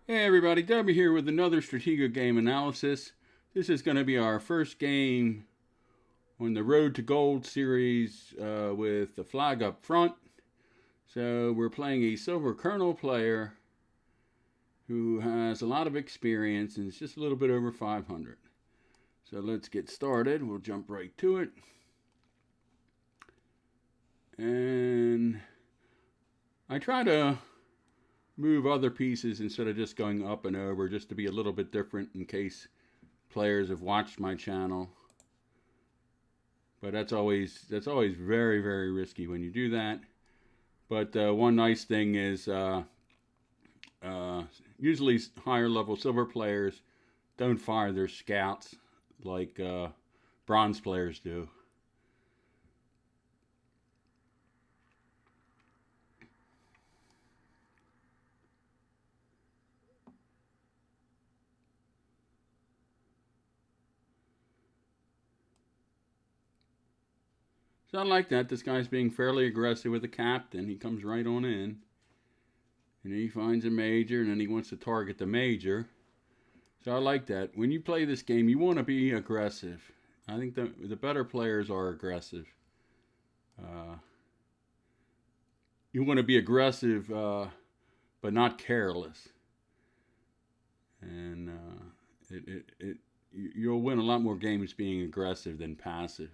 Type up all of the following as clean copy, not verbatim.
Hey everybody, Debbie here with another Stratego game analysis. This is going to be our first game on the Road to Gold series with the flag up front. So we're playing a Silver Colonel player who has a lot of experience and is just a little bit over 500. So let's get started. We'll jump right to it. And I try to move other pieces instead of just going up and over, just to be a little bit different in case players have watched my channel. But that's always very, very risky when you do that. But one nice thing is usually higher level silver players don't fire their scouts like bronze players do. So I like that. This guy's being fairly aggressive with the captain. He comes right on in. And he finds a major, and then he wants to target the major. So I like that. When you play this game, you want to be aggressive. I think the better players are aggressive. Uh, you want to be aggressive, but not careless. And you'll win a lot more games being aggressive than passive.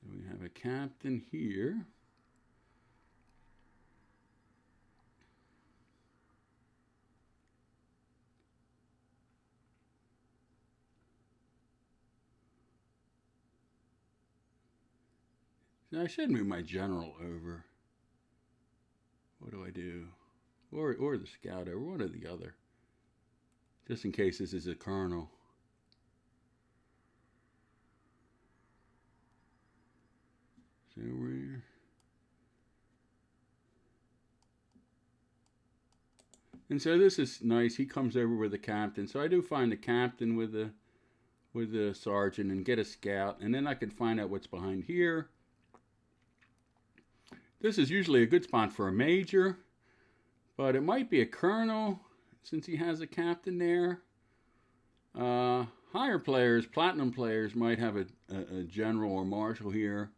So we have a captain here. So I should move my general over. What do I do? Or the scout over, one or the other. Just in case this is a colonel. So we're... And so this is nice. He comes over with the captain. So I do find the captain with the sergeant and get a scout. And then I can find out what's behind here. This is usually a good spot for a major. But it might be a colonel since he has a captain there. Higher players, platinum players, might have a general or marshal here.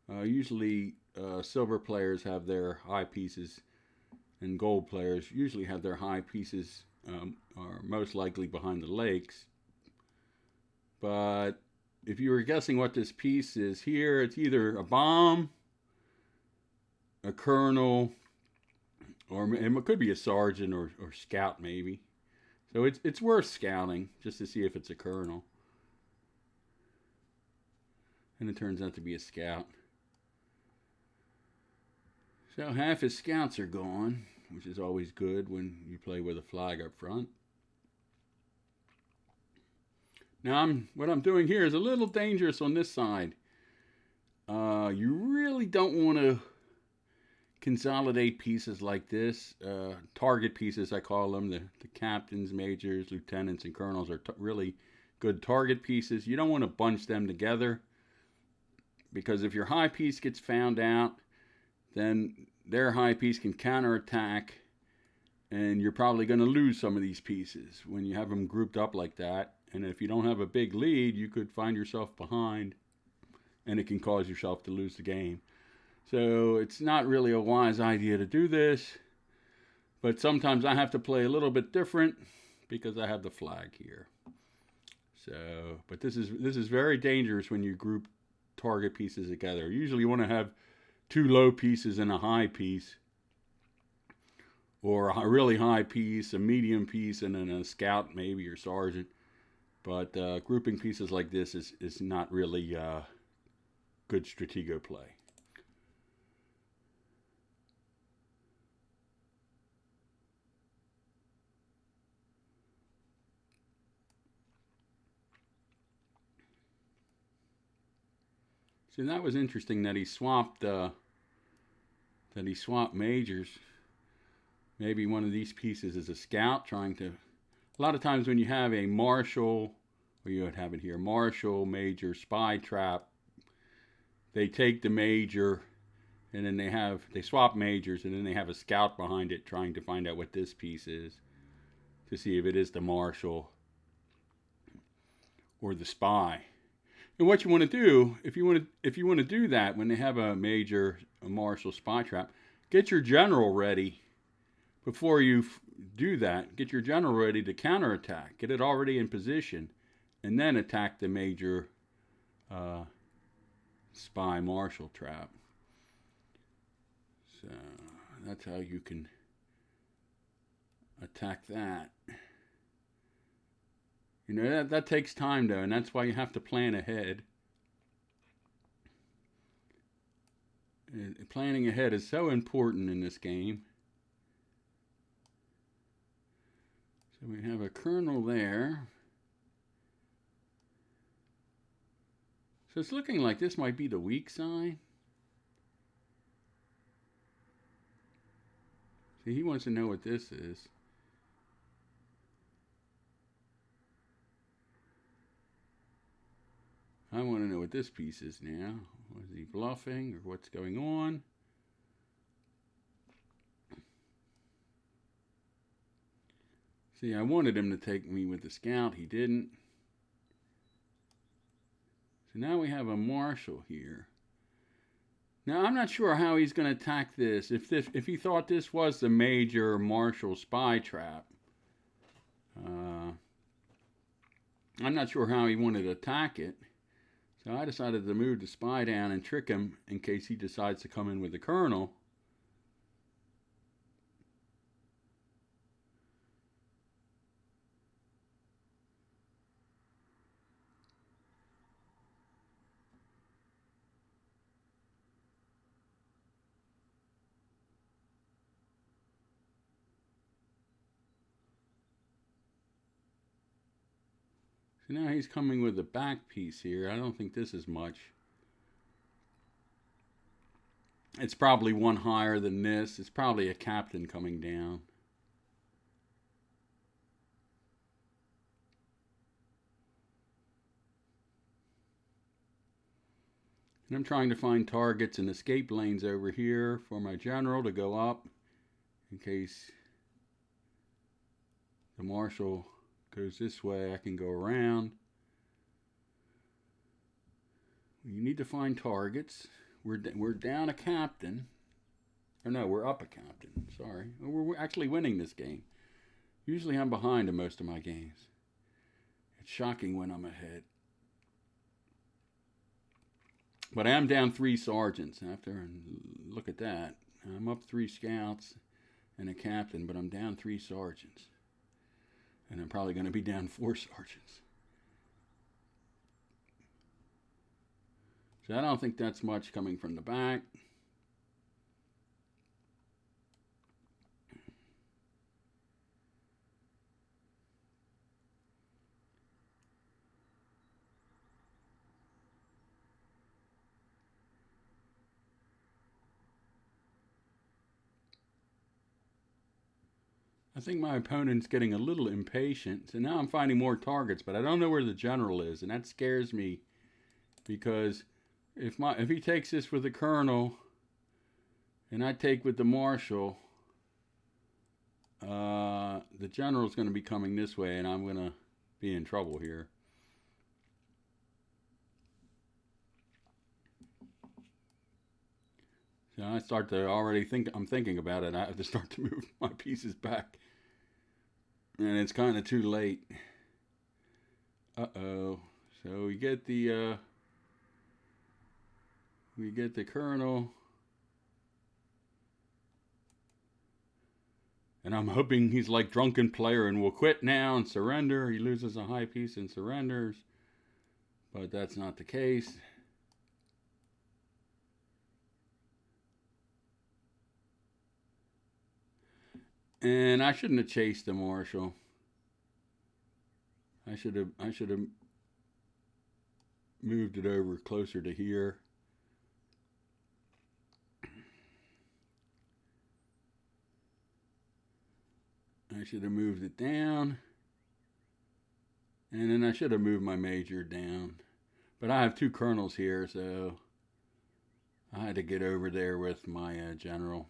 Usually silver players have their high pieces, and gold players usually have their high pieces are most likely behind the lakes. But if you were guessing what this piece is here, it's either a bomb, a colonel, or it could be a sergeant or scout maybe. So it's worth scouting just to see if it's a colonel. And it turns out to be a scout. So half his scouts are gone, which is always good when you play with a flag up front. Now what I'm doing here is a little dangerous on this side. You really don't want to consolidate pieces like this. Target pieces, I call them. The captains, majors, lieutenants, and colonels are really good target pieces. You don't want to bunch them together, because if your high piece gets found out, then their high piece can counterattack, and you're probably going to lose some of these pieces when you have them grouped up like that. And if you don't have a big lead, you could find yourself behind, and it can cause yourself to lose the game. So it's not really a wise idea to do this, but sometimes I have to play a little bit different because I have the flag here. So, but this is very dangerous when you group target pieces together. Usually you want to have two low pieces and a high piece, or a really high piece, a medium piece, and then a scout maybe, or sergeant. But grouping pieces like this is not really good Stratego play. So that was interesting that he swapped majors. Maybe one of these pieces is a scout trying to. A lot of times when you have a marshal, or you would have it here, marshal, major, spy trap, they take the major and then they swap majors, and then they have a scout behind it trying to find out what this piece is to see if it is the marshal or the spy. And what you want to do, if you want to do that when they have a marshal spy trap, get your general ready before you do that. Get your general ready to counterattack. Get it already in position, and then attack the major spy marshal trap. So that's how you can attack that. You know, that takes time though, and that's why you have to plan ahead. Planning ahead is so important in this game. So we have a colonel there. So it's looking like this might be the weak side. See, he wants to know what this is. I want to know what this piece is now. Was he bluffing or what's going on? See, I wanted him to take me with the scout. He didn't. So now we have a marshal here. Now, I'm not sure how he's going to attack this. If he thought this was the major marshal spy trap, I'm not sure how he wanted to attack it. So I decided to move the spy down and trick him in case he decides to come in with the colonel. So now he's coming with a back piece here. I don't think this is much. It's probably one higher than this. It's probably a captain coming down. And I'm trying to find targets and escape lanes over here for my general to go up in case the marshal goes this way. I can go around. You need to find targets. We're down a captain. Or no, we're up a captain. Sorry. We're actually winning this game. Usually I'm behind in most of my games. It's shocking when I'm ahead. But I am down 3 sergeants. After look at that. I'm up 3 scouts and a captain, but I'm down 3 sergeants. And I'm probably going to be down 4 sergeants. So I don't think that's much coming from the back. I think my opponent's getting a little impatient. So now I'm finding more targets, but I don't know where the general is, and that scares me because if he takes this with the colonel and I take with the marshal, the general's going to be coming this way, and I'm going to be in trouble here. So I start to already I'm thinking about it. I have to start to move my pieces back. And it's kind of too late. Uh-oh. So we get the colonel. And I'm hoping he's like drunken player and will quit now and surrender. He loses a high piece and surrenders. But that's not the case. And I shouldn't have chased the marshal. I should have moved it over closer to here. I should have moved it down. And then I should have moved my major down. But I have 2 colonels here, so I had to get over there with my general.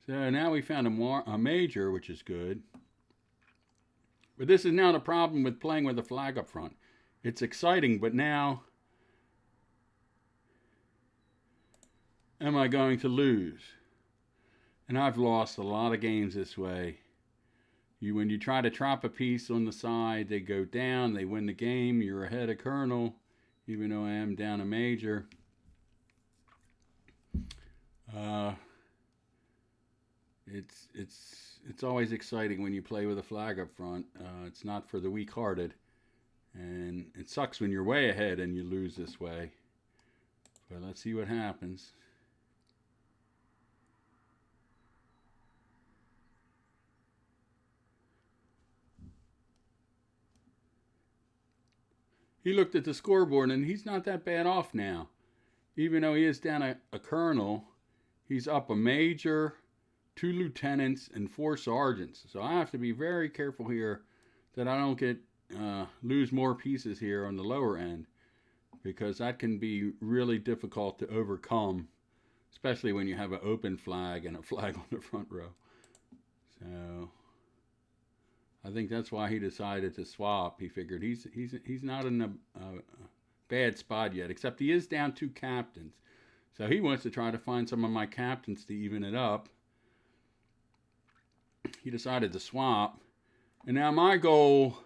So now we found a major, which is good. But this is now the problem with playing with a flag up front. It's exciting, but now am I going to lose? And I've lost a lot of games this way. When you try to trap a piece on the side, they go down, they win the game, you're ahead of Colonel, even though I am down a major. It's always exciting when you play with a flag up front. It's not for the weak-hearted, and it sucks when you're way ahead and you lose this way. But let's see what happens. He looked at the scoreboard, and he's not that bad off now. Even though he is down a colonel, he's up a major, 2 lieutenants, and 4 sergeants. So I have to be very careful here that I don't lose more pieces here on the lower end, because that can be really difficult to overcome, especially when you have an open flag and a flag on the front row. So I think that's why he decided to swap. He figured he's not in a bad spot yet, except he is down 2 captains. So he wants to try to find some of my captains to even it up. He decided to swap. And now my goal,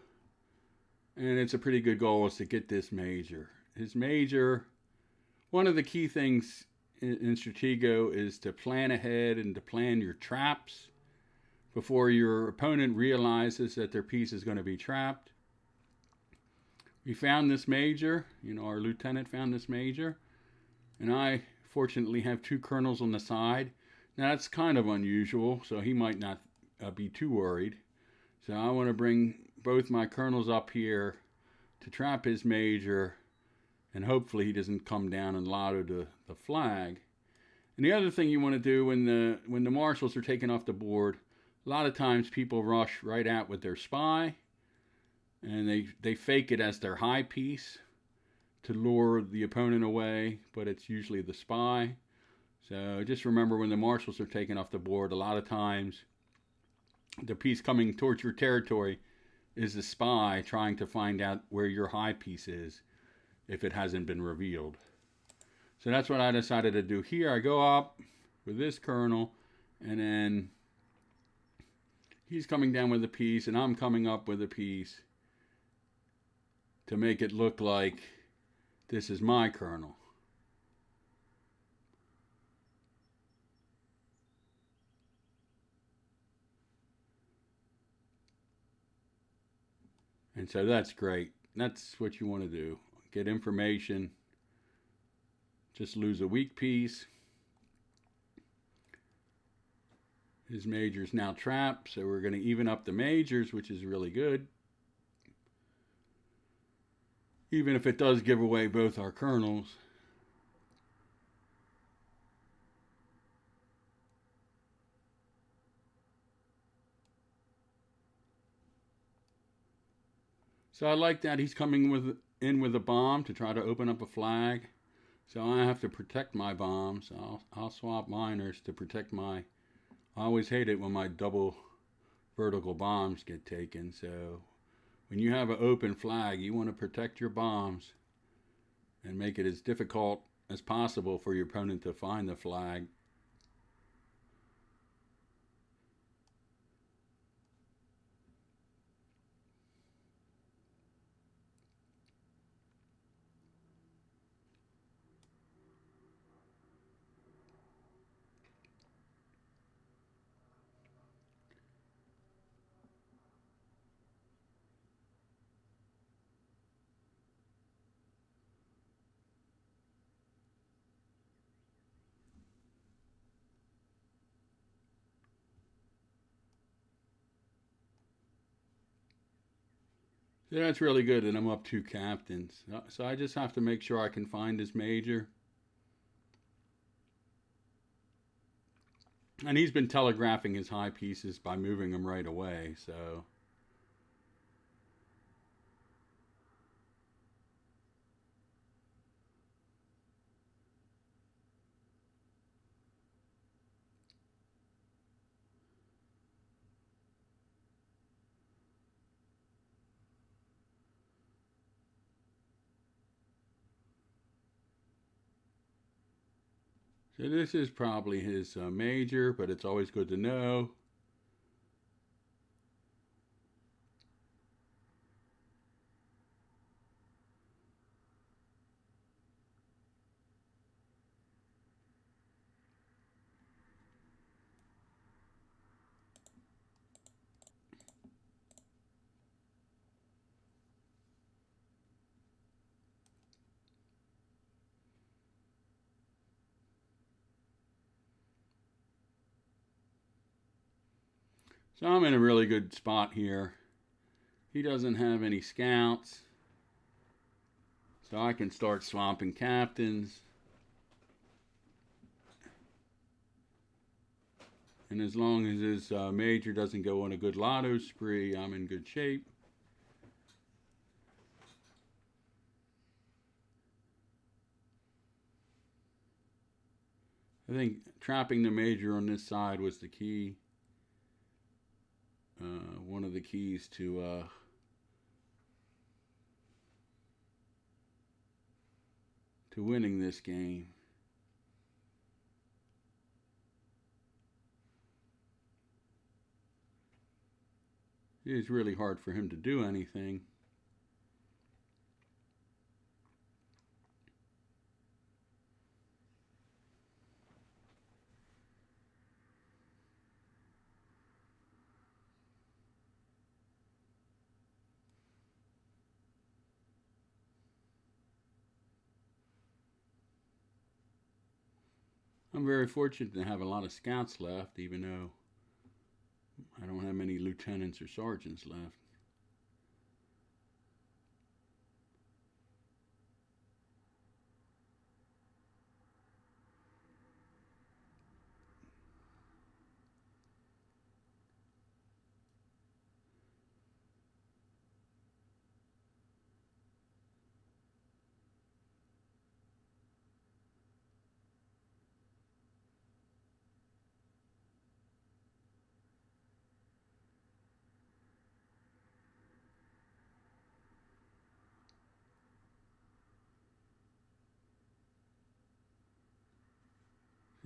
and it's a pretty good goal, is to get this major. His major, one of the key things in Stratego is to plan ahead and to plan your traps before your opponent realizes that their piece is going to be trapped. We found this major, our lieutenant found this major, and I fortunately have 2 colonels on the side. Now that's kind of unusual, so he might not be too worried. So I want to bring both my colonels up here to trap his major, and hopefully he doesn't come down and lotto the flag. And the other thing you want to do when the marshals are taken off the board, a lot of times people rush right out with their spy, and they fake it as their high piece to lure the opponent away, but it's usually the spy. So just remember, when the marshals are taken off the board, a lot of times the piece coming towards your territory is the spy trying to find out where your high piece is if it hasn't been revealed. So that's what I decided to do here. I go up with this colonel, and then he's coming down with a piece, and I'm coming up with a piece to make it look like this is my colonel. And so that's great. That's what you want to do. Get information. Just lose a weak piece. His major's now trapped, so we're going to even up the majors, which is really good. Even if it does give away both our colonels. So I like that he's coming in with a bomb to try to open up a flag. So I have to protect my bombs. I'll swap miners to protect my... I always hate it when my double vertical bombs get taken. So when you have an open flag, you want to protect your bombs and make it as difficult as possible for your opponent to find the flag. So that's really good, and I'm up 2 captains. So I just have to make sure I can find his major. And he's been telegraphing his high pieces by moving them right away, so... So this is probably his major, but it's always good to know. So I'm in a really good spot here. He doesn't have any scouts, so I can start swapping captains. And as long as his major doesn't go on a good lotto spree, I'm in good shape. I think trapping the major on this side was the key. One of the keys to winning this game. It is really hard for him to do anything. I'm very fortunate to have a lot of scouts left, even though I don't have many lieutenants or sergeants left.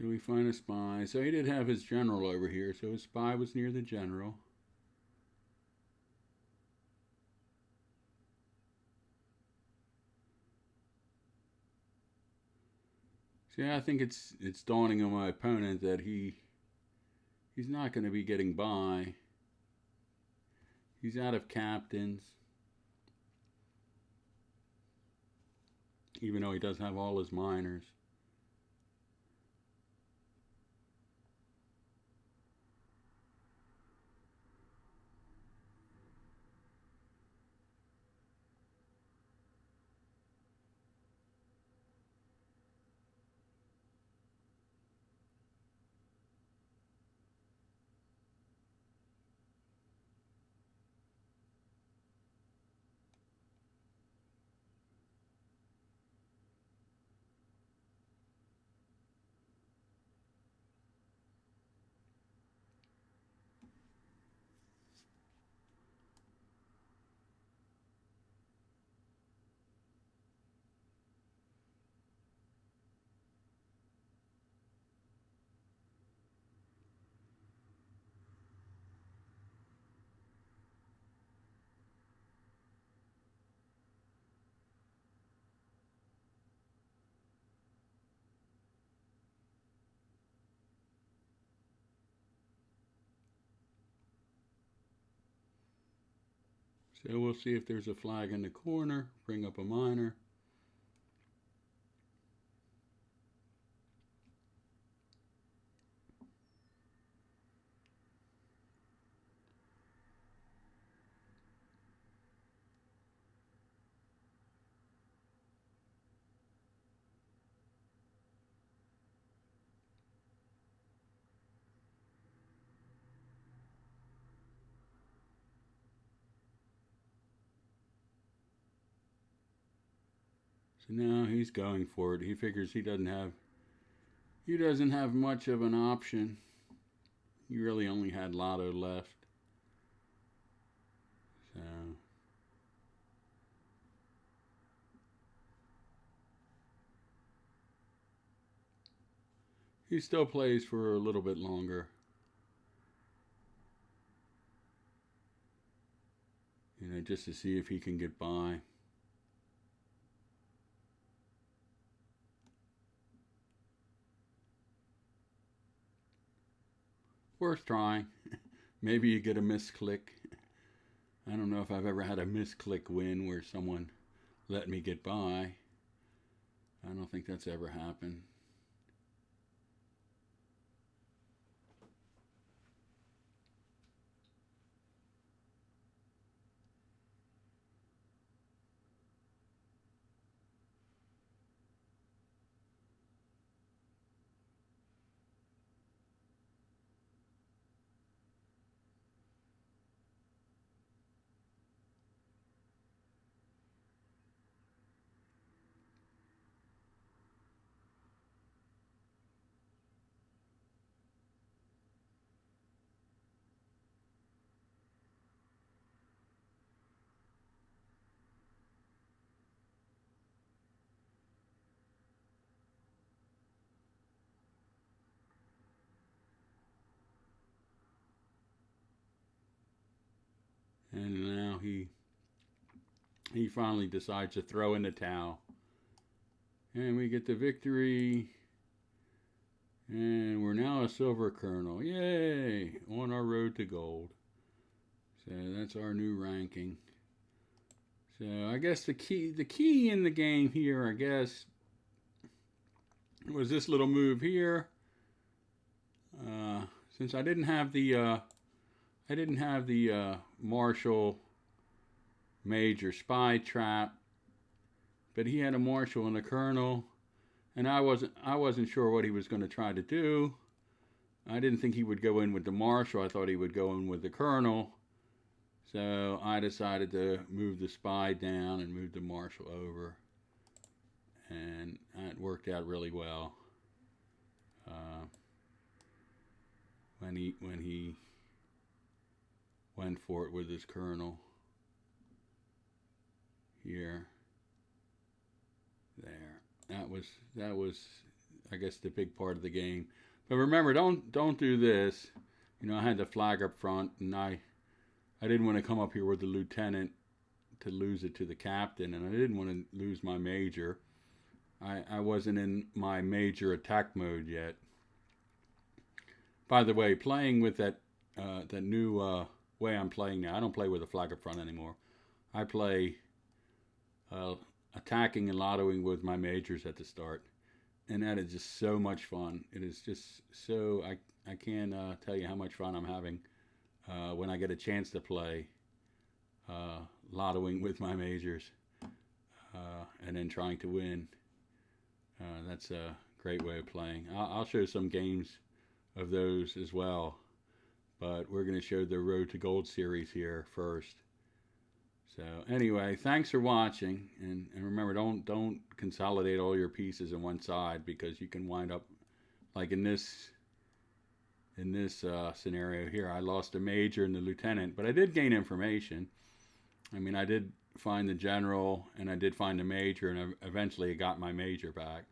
So we find a spy. So he did have his general over here, so his spy was near the general. See, I think it's dawning on my opponent that he's not going to be getting by. He's out of captains, even though he does have all his minors. So we'll see if there's a flag in the corner. Bring up a minor. So now he's going for it. He figures he doesn't have much of an option. He really only had lotto left. So he still plays for a little bit longer. Just to see if he can get by. Worth trying. Maybe you get a misclick. I don't know if I've ever had a misclick win where someone let me get by. I don't think that's ever happened. And now he finally decides to throw in the towel. And we get the victory. And we're now a silver colonel. Yay! On our road to gold. So that's our new ranking. So I guess the key in the game here, I guess, was this little move here. Since I didn't have the Marshall Major spy trap, but he had a Marshall and a Colonel, and I wasn't sure what he was going to try to do. I didn't think he would go in with the Marshall. I thought he would go in with the Colonel. So I decided to move the spy down and move the Marshall over, and it worked out really well. When he went for it with his Colonel here, there. That was I guess the big part of the game. But remember, don't do this. I had the flag up front, and I didn't want to come up here with the lieutenant to lose it to the captain, and I didn't want to lose my major. I wasn't in my major attack mode yet. By the way, playing with that new way I'm playing now, I don't play with a flag up front anymore. I play attacking and lottoing with my majors at the start, and that is just so much fun. It is just so I can't tell you how much fun I'm having when I get a chance to play lottoing with my majors and then trying to win. That's a great way of playing. I'll show some games of those as well, but we're going to show the Road to Gold series here first. So anyway, thanks for watching, and remember, don't consolidate all your pieces in one side, because you can wind up like in this scenario here. I lost a major and the lieutenant, but I did gain information. I mean, I did find the general, and I did find the major, and eventually I got my major back.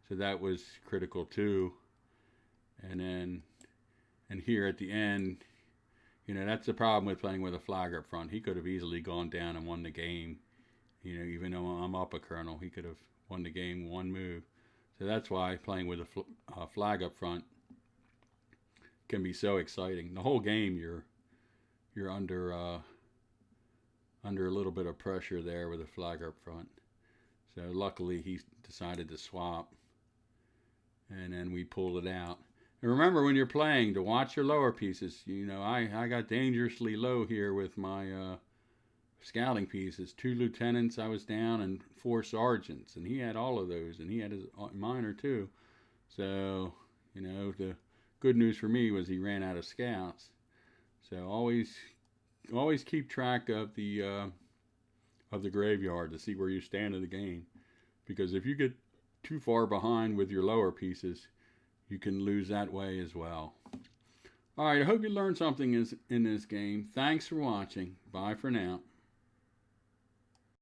So that was critical too. And here at the end, that's the problem with playing with a flag up front. He could have easily gone down and won the game. Even though I'm up a colonel, he could have won the game one move. So that's why playing with a flag up front can be so exciting. The whole game you're under a little bit of pressure there with a flag up front. So luckily he decided to swap, and then we pulled it out. And remember, when you're playing, to watch your lower pieces. I got dangerously low here with my scouting pieces. 2 lieutenants I was down, and 4 sergeants, and he had all of those, and he had his minor too. So the good news for me was he ran out of scouts. So always keep track of the graveyard to see where you stand in the game, because if you get too far behind with your lower pieces, you can lose that way as well. All right, I hope you learned something in this game. Thanks for watching. Bye for now.